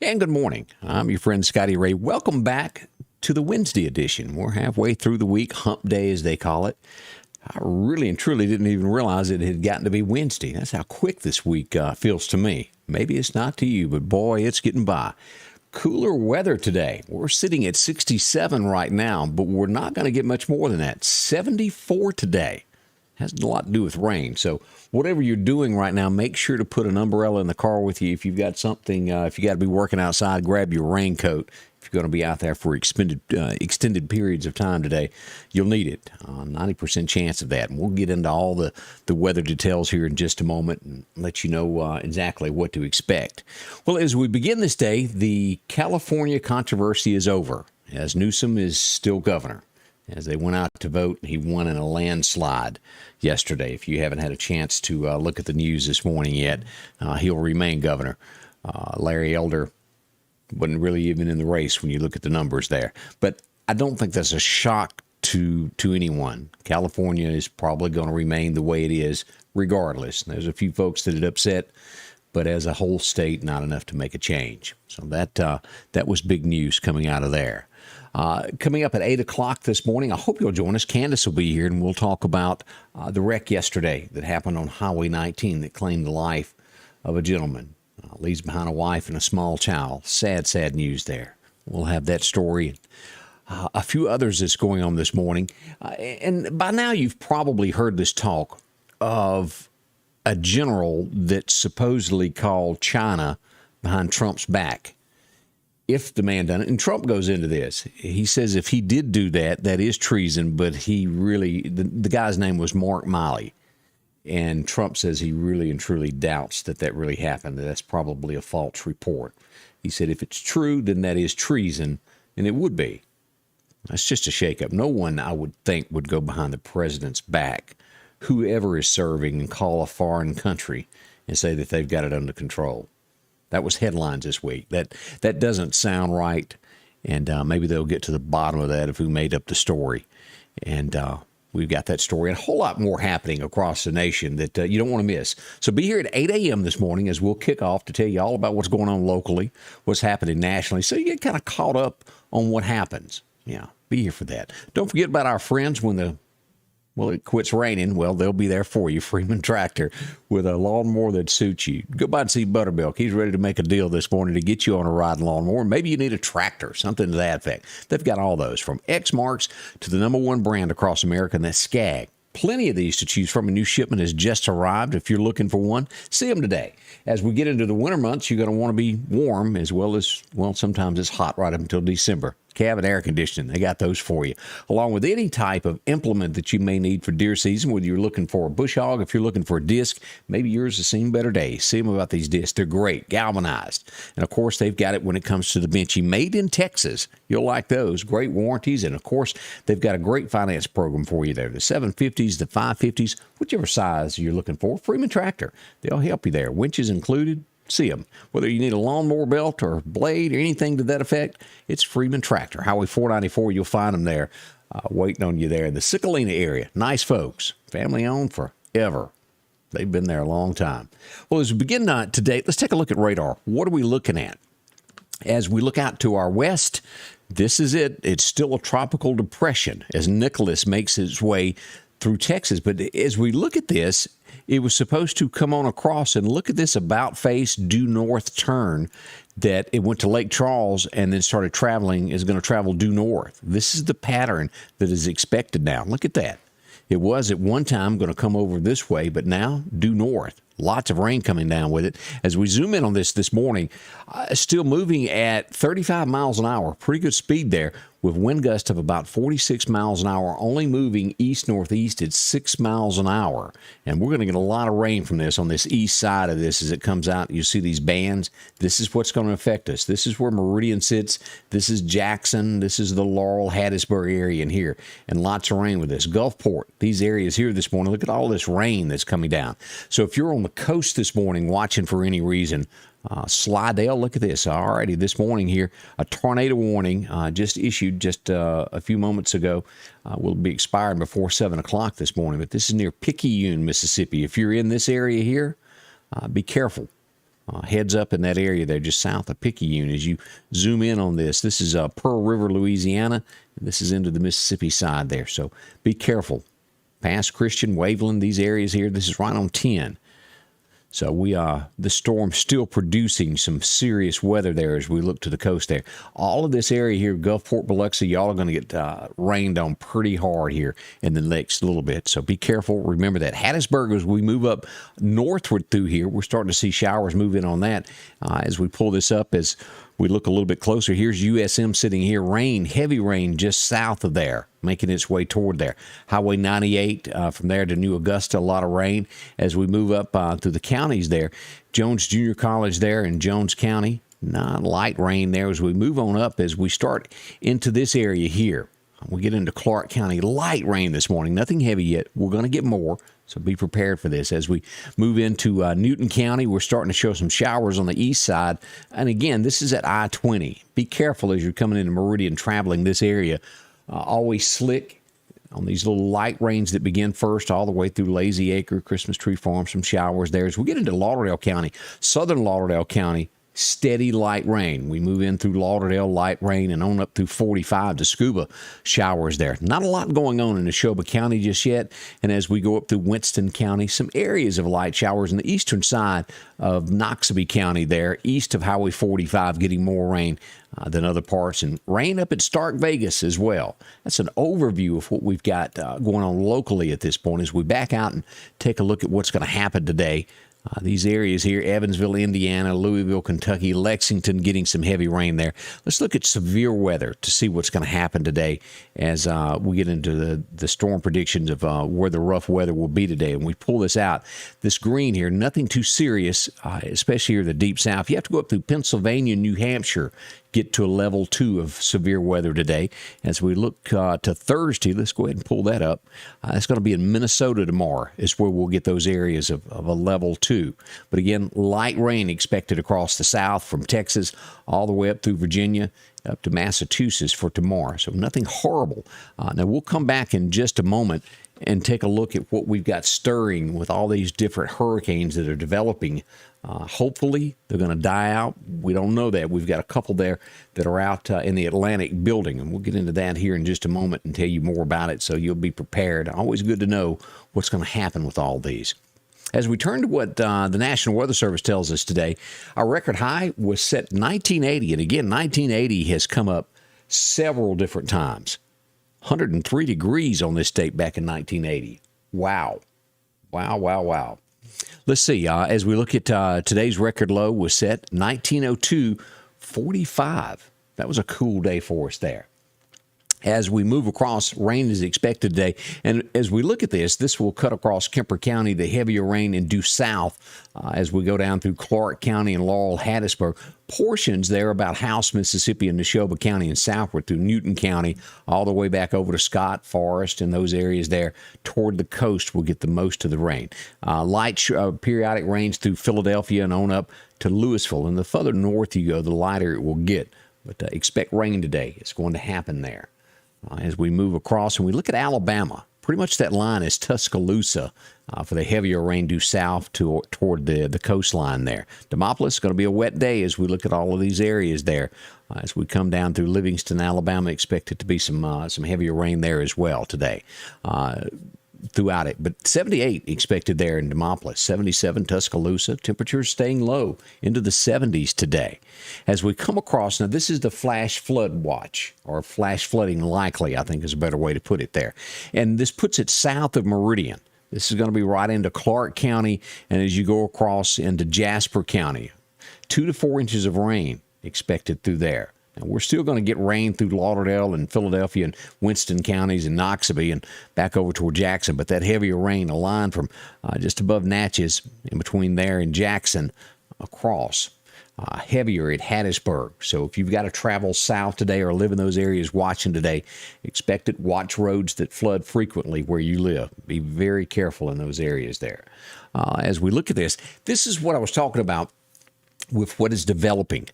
And good morning. I'm your friend Scotty Ray. Welcome back to the Wednesday edition. We're halfway through the week, hump day as they call it. I really and truly didn't even realize it had gotten to be Wednesday. That's how quick this week feels to me. Maybe it's not to you, but boy, it's getting by. Cooler weather today. We're sitting at 67 right now, but we're not going to get much more than that. 74 today. Has a lot to do with rain. So whatever you're doing right now, make sure to put an umbrella in the car with you. If you've got something, if you got to be working outside, grab your raincoat. If you're going to be out there for extended periods of time today, you'll need it. 90% chance of that. And we'll get into all the weather details here in just a moment and let you know exactly what to expect. Well, as we begin this day, the California controversy is over, as Newsom is still governor. As they went out to vote, he won in a landslide yesterday. If you haven't had a chance to look at the news this morning yet, he'll remain governor. Larry Elder wasn't really even in the race when you look at the numbers there. But I don't think that's a shock to anyone. California is probably going to remain the way it is regardless. There's a few folks that are upset, but as a whole state, not enough to make a change. So that was big news coming out of there. Coming up at 8 o'clock this morning, I hope you'll join us. Candace will be here, and we'll talk about the wreck yesterday that happened on Highway 19 that claimed the life of a gentleman. Leaves behind a wife and a small child. Sad, sad news there. We'll have that story. A few others that's going on this morning. And by now you've probably heard this talk of a general that supposedly called China behind Trump's back. If the man done it, and Trump goes into this, he says if he did do that, that is treason, but he really, the guy's name was Mark Miley, and Trump says he really and truly doubts that really happened, that that's probably a false report. He said if it's true, then that is treason, and it would be. That's just a shakeup. No one, I would think, would go behind the president's back, whoever is serving, and call a foreign country and say that they've got it under control. That was headlines this week. That doesn't sound right, and maybe they'll get to the bottom of that of who made up the story. And we've got that story and a whole lot more happening across the nation that you don't want to miss. So be here at 8 a.m. this morning as we'll kick off to tell you all about what's going on locally, what's happening nationally, so you get kind of caught up on what happens. Yeah, be here for that. Don't forget about our friends when it quits raining. Well, they'll be there for you. Freeman Tractor with a lawnmower that suits you. Go by and see Buttermilk. He's ready to make a deal this morning to get you on a riding lawnmower. Maybe you need a tractor, something to that effect. They've got all those from X Marks to the #1 brand across America, and that's Skag. Plenty of these to choose from. A new shipment has just arrived. If you're looking for one, see them today. As we get into the winter months, you're going to want to be warm as well as, well, sometimes it's hot right up until December. Cabin air conditioning, they got those for you, along with any type of implement that you may need for deer season, whether you're looking for a bush hog, if you're looking for a disc, maybe yours has seen better days. See them about these discs. They're great, galvanized. And, of course, they've got it when it comes to the benchy, made in Texas. You'll like those. Great warranties. And, of course, they've got a great finance program for you there. The 750s, the 550s, whichever size you're looking for. Freeman Tractor, they'll help you there. Winches included. See them. Whether you need a lawnmower belt or blade or anything to that effect, it's Freeman Tractor. Highway 494, you'll find them there waiting on you there in the Cicalina area. Nice folks. Family owned forever. They've been there a long time. Well, as we begin today, let's take a look at radar. What are we looking at? As we look out to our west, this is it. It's still a tropical depression as Nicholas makes its way through Texas. But as we look at this, it was supposed to come on across, and look at this about face due north turn that it went to Lake Charles and then started traveling, is going to travel due north. This is the pattern that is expected now. Look at that. It was at one time going to come over this way, but now due north. Lots of rain coming down with it. As we zoom in on this morning, still moving at 35 miles an hour. Pretty good speed there with wind gusts of about 46 miles an hour, only moving east-northeast at 6 miles an hour. And we're going to get a lot of rain from this on this east side of this as it comes out. You see these bands. This is what's going to affect us. This is where Meridian sits. This is Jackson. This is the Laurel, Hattiesburg area in here. And lots of rain with this. Gulfport, these areas here this morning. Look at all this rain that's coming down. So if you're on the coast this morning watching for any reason, Slidell, look at this. Alrighty, this morning here, a tornado warning just issued just a few moments ago. Will be expiring before 7 o'clock this morning, but this is near Picayune, Mississippi. If you're in this area here, be careful. Heads up in that area there just south of Picayune. As you zoom in on this, this is Pearl River, Louisiana. And this is into the Mississippi side there, so be careful. Past Christian, Waveland, these areas here, this is right on 10. So the storm's still producing some serious weather there as we look to the coast there. All of this area here, Gulfport, Biloxi, y'all are going to get rained on pretty hard here in the next little bit. So be careful. Remember that. Hattiesburg, as we move up northward through here, we're starting to see showers move in on that. As we pull this up, as we look a little bit closer, here's USM sitting here. Rain, heavy rain just south of there, making its way toward there. Highway 98 from there to New Augusta, a lot of rain. As we move up through the counties there, Jones Junior College there in Jones County, light rain there. As we move on up, as we start into this area here, we get into Clark County, light rain this morning. Nothing heavy yet. We're going to get more, so be prepared for this. As we move into Newton County, we're starting to show some showers on the east side. And again, this is at I-20. Be careful as you're coming into Meridian, traveling this area. Always slick on these little light rains that begin first all the way through Lazy Acre, Christmas Tree Farm, some showers there. As we get into Lauderdale County, southern Lauderdale County, steady light rain. We move in through Lauderdale, light rain, and on up through 45 to Scuba, showers there. Not a lot going on in Neshoba County just yet. And as we go up through Winston County, some areas of light showers in the eastern side of Noxubee County there, east of Highway 45, getting more rain than other parts. And rain up at Stark Vegas as well. That's an overview of what we've got going on locally at this point as we back out and take a look at what's going to happen today. These areas here, Evansville, Indiana, Louisville, Kentucky, Lexington, getting some heavy rain there. Let's look at severe weather to see what's going to happen today as we get into the storm predictions of where the rough weather will be today. And we pull this out. This green here, nothing too serious, especially here in the deep south. You have to go up through Pennsylvania, New Hampshire, get to a level 2 of severe weather today. As we look to Thursday, let's go ahead and pull that up. It's going to be in Minnesota tomorrow is where we'll get those areas of a level 2. But again, light rain expected across the south from Texas all the way up through Virginia, up to Massachusetts for tomorrow. So nothing horrible. Now we'll come back in just a moment and take a look at what we've got stirring with all these different hurricanes that are developing. Hopefully, they're going to die out. We don't know that. We've got a couple there that are out in the Atlantic building, and we'll get into that here in just a moment and tell you more about it so you'll be prepared. Always good to know what's going to happen with all these. As we turn to what the National Weather Service tells us today, our record high was set 1980, and again, 1980 has come up several different times. 103 degrees on this date back in 1980. Wow. Wow, wow, wow. Let's see. As we look at today's record low was set 1902, 45. That was a cool day for us there. As we move across, rain is expected today. And as we look at this will cut across Kemper County, the heavier rain, and due south as we go down through Clark County and Laurel, Hattiesburg. Portions there about House, Mississippi, and Neshoba County and southward through Newton County, all the way back over to Scott, Forest, and those areas there toward the coast will get the most of the rain. Light periodic rains through Philadelphia and on up to Louisville. And the further north you go, the lighter it will get. But expect rain today. It's going to happen there. As we move across and we look at Alabama, pretty much that line is Tuscaloosa for the heavier rain due south toward the coastline there. Demopolis is going to be a wet day as we look at all of these areas there. As we come down through Livingston, Alabama, expect it to be some heavier rain there as well today. Throughout it, but 78 expected there in Demopolis, 77 Tuscaloosa. Temperatures staying low into the 70s today. As we come across, now this is the flash flood watch, or flash flooding likely, I think is a better way to put it there. And this puts it south of Meridian. This is going to be right into Clark County, and as you go across into Jasper County, 2 to 4 inches of rain expected through there. Now, we're still going to get rain through Lauderdale and Philadelphia and Winston counties and Noxubee and back over toward Jackson. But that heavier rain, a line from just above Natchez in between there and Jackson across. Heavier at Hattiesburg. So if you've got to travel south today or live in those areas watching today, expect it. Watch roads that flood frequently where you live. Be very careful in those areas there. As we look at this is what I was talking about with what is developing.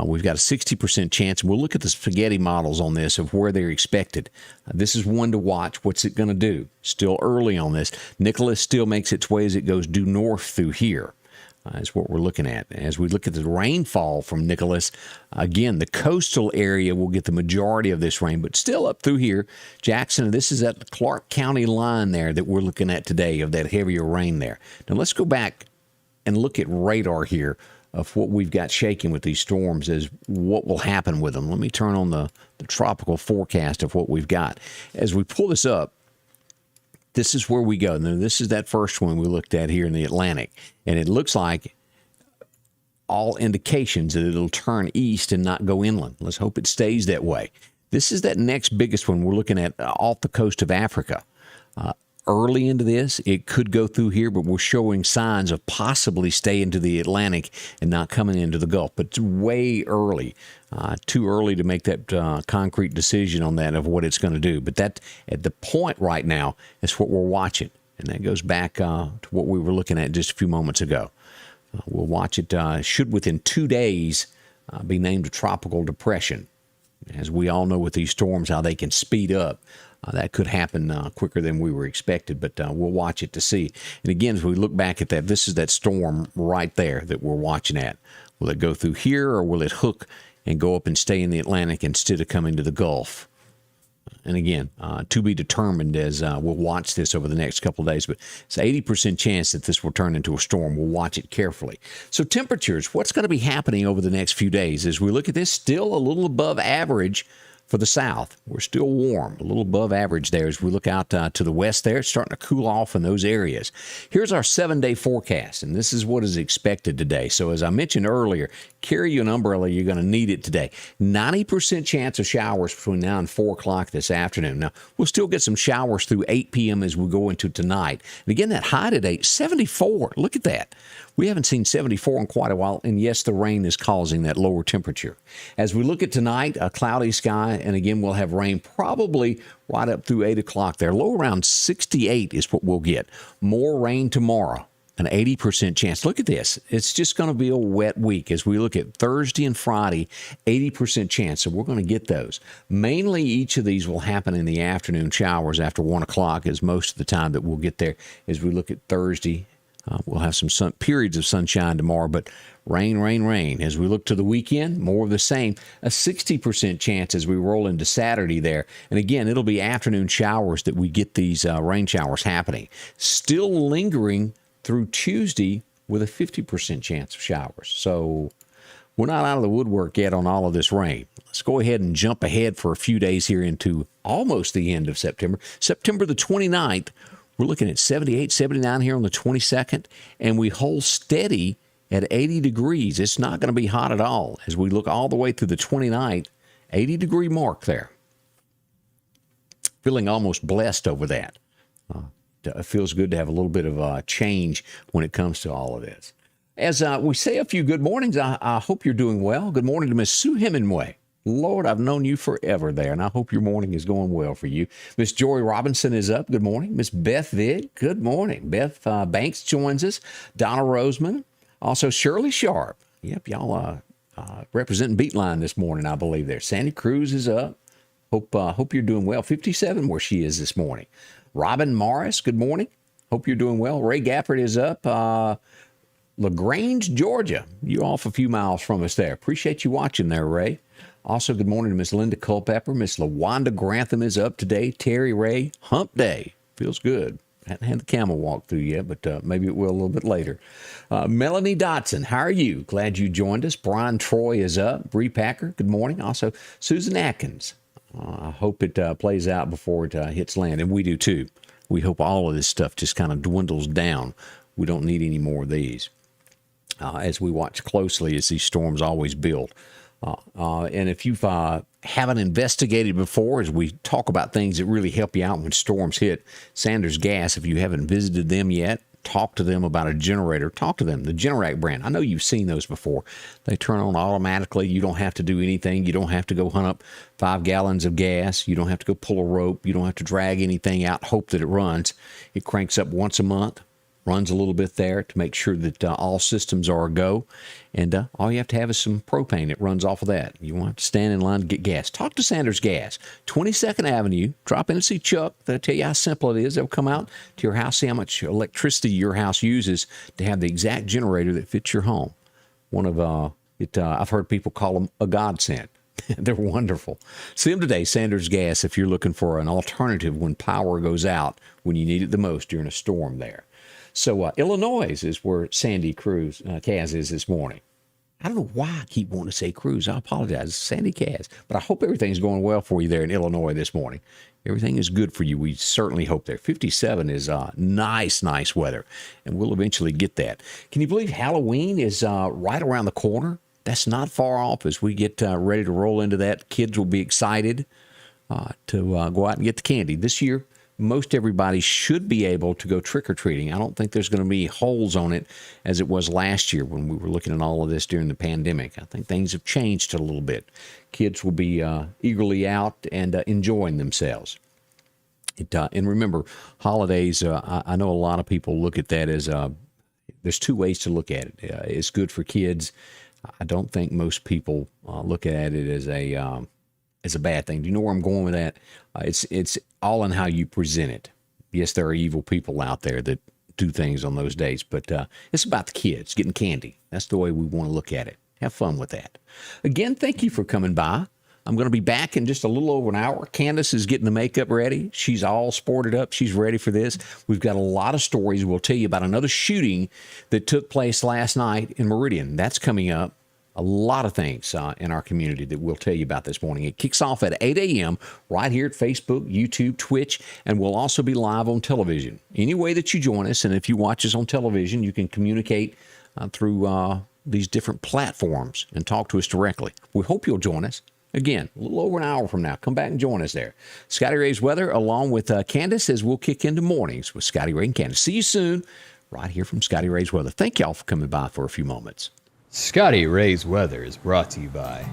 We've got a 60% chance. We'll look at the spaghetti models on this of where they're expected. This is one to watch. What's it going to do? Still early on this. Nicholas still makes its way as it goes due north through here. is what we're looking at. As we look at the rainfall from Nicholas, again, the coastal area will get the majority of this rain, but still up through here. Jackson, this is at the Clark County line there that we're looking at today of that heavier rain there. Now let's go back and look at radar here of what we've got shaking with these storms is what will happen with them. Let me turn on the tropical forecast of what we've got. As we pull this up, this is where we go. Now, this is that first one we looked at here in the Atlantic, and it looks like all indications that it'll turn east and not go inland. Let's hope it stays that way. This is that next biggest one we're looking at off the coast of Africa. Early into this, it could go through here, but we're showing signs of possibly staying into the Atlantic and not coming into the Gulf. But it's way early, too early to make that concrete decision on that of what it's going to do. But that at the point right now is what we're watching, and that goes back to what we were looking at just a few moments ago. We'll watch it. Should within 2 days be named a tropical depression. As we all know with these storms, how they can speed up. That could happen quicker than we were expected, but we'll watch it to see. And again, as we look back at that, this is that storm right there that we're watching at. Will it go through here, or will it hook and go up and stay in the Atlantic instead of coming to the Gulf? And again, to be determined as we'll watch this over the next couple of days. But it's an 80% chance that this will turn into a storm. We'll watch it carefully. So temperatures, what's going to be happening over the next few days? As we look at this, still a little above average for the south. We're still warm, a little above average there. As we look out to the west there, it's starting to cool off in those areas. Here's our 7-day forecast, and this is what is expected today. So as I mentioned earlier, carry you an umbrella. You're going to need it today. 90% chance of showers between now and 4 o'clock this afternoon. Now, we'll still get some showers through 8 p.m. as we go into tonight. And again, that high today, 74. Look at that. We haven't seen 74 in quite a while, and yes, the rain is causing that lower temperature. As we look at tonight, a cloudy sky, and again, we'll have rain probably right up through 8 o'clock there. Low around 68 is what we'll get. More rain tomorrow, an 80% chance. Look at this. It's just going to be a wet week. As we look at Thursday and Friday, 80% chance. So we're going to get those. Mainly, each of these will happen in the afternoon showers after 1 o'clock is most of the time that we'll get there. As we look at Thursday, we'll have some periods of sunshine tomorrow, but rain, rain, rain. As we look to the weekend, more of the same. A 60% chance as we roll into Saturday there. And again, it'll be afternoon showers that we get these rain showers happening. Still lingering through Tuesday with a 50% chance of showers. So we're not out of the woodwork yet on all of this rain. Let's go ahead and jump ahead for a few days here into almost the end of September. September the 29th. We're looking at 78, 79 here on the 22nd, and we hold steady at 80 degrees. It's not going to be hot at all as we look all the way through the 29th, 80-degree mark there. Feeling almost blessed over that. It feels good to have a little bit of change when it comes to all of this. As we say a few good mornings, I hope you're doing well. Good morning to Miss Sue Hemingway. Lord, I've known you forever there, and I hope your morning is going well for you. Miss Joy Robinson is up. Good morning. Miss Beth Vig, good morning. Beth Banks joins us. Donna Roseman. Also, Shirley Sharp. Yep, y'all representing Beatline this morning, I believe there. Sandy Cruz is up. Hope you're doing well. 57 where she is this morning. Robin Morris, good morning. Hope you're doing well. Ray Gafford is up. LaGrange, Georgia. You're off a few miles from us there. Appreciate you watching there, Ray. Also, good morning to Miss Linda Culpepper. Miss LaWanda Grantham is up today. Terry Ray, hump day. Feels good. Hadn't had the camel walk through yet, but maybe it will a little bit later. Melanie Dotson, how are you? Glad you joined us. Brian Troy is up. Bree Packer, good morning. Also, Susan Atkins. I hope it plays out before it hits land, and we do too. We hope all of this stuff just kind of dwindles down. We don't need any more of these. As we watch closely as these storms always build. And if you haven't investigated before, as we talk about things that really help you out when storms hit, Sanders Gas, if you haven't visited them yet, talk to them about a generator. Talk to them, the Generac brand. I know you've seen those before. They turn on automatically. You don't have to do anything. You don't have to go hunt up 5 gallons of gas. You don't have to go pull a rope. You don't have to drag anything out, hope that it runs. It cranks up once a month, runs a little bit there to make sure that all systems are a go. And all you have to have is some propane that runs off of that. You won't have to stand in line to get gas. Talk to Sanders Gas, 22nd Avenue. Drop in and see Chuck. They'll tell you how simple it is. They'll come out to your house, see how much electricity your house uses to have the exact generator that fits your home. I've heard people call them a godsend. They're wonderful. See them today, Sanders Gas, if you're looking for an alternative when power goes out, when you need it the most during a storm there. So Illinois is where Sandy Kaz is this morning. I don't know why I keep wanting to say Cruz. I apologize. Sandy Kaz. But I hope everything's going well for you there in Illinois this morning. Everything is good for you. We certainly hope there. 57 is nice weather, and we'll eventually get that. Can you believe Halloween is right around the corner? That's not far off as we get ready to roll into that. Kids will be excited to go out and get the candy. This year, most everybody should be able to go trick-or-treating. I don't think there's going to be holes on it as it was last year when we were looking at all of this during the pandemic. I think things have changed a little bit. Kids will be eagerly out and enjoying themselves. And remember, holidays, I know a lot of people look at that as there's two ways to look at it. It's good for kids. I don't think most people look at it as a bad thing. Do you know where I'm going with that? It's all in how you present it. Yes, there are evil people out there that do things on those days, but it's about the kids getting candy. That's the way we want to look at it. Have fun with that. Again, thank you for coming by. I'm going to be back in just a little over an hour. Candace is getting the makeup ready. She's all sported up. She's ready for this. We've got a lot of stories. We'll tell you about another shooting that took place last night in Meridian. That's coming up. A lot of things in our community that we'll tell you about this morning. It kicks off at 8 a.m. right here at Facebook, YouTube, Twitch, and we'll also be live on television. Any way that you join us, and if you watch us on television, you can communicate through these different platforms and talk to us directly. We hope you'll join us. Again, a little over an hour from now. Come back and join us there. Scotty Ray's Weather along with Candace as we'll kick into mornings with Scotty Ray and Candace. See you soon right here from Scotty Ray's Weather. Thank y'all for coming by for a few moments. Scotty Ray's Weather is brought to you by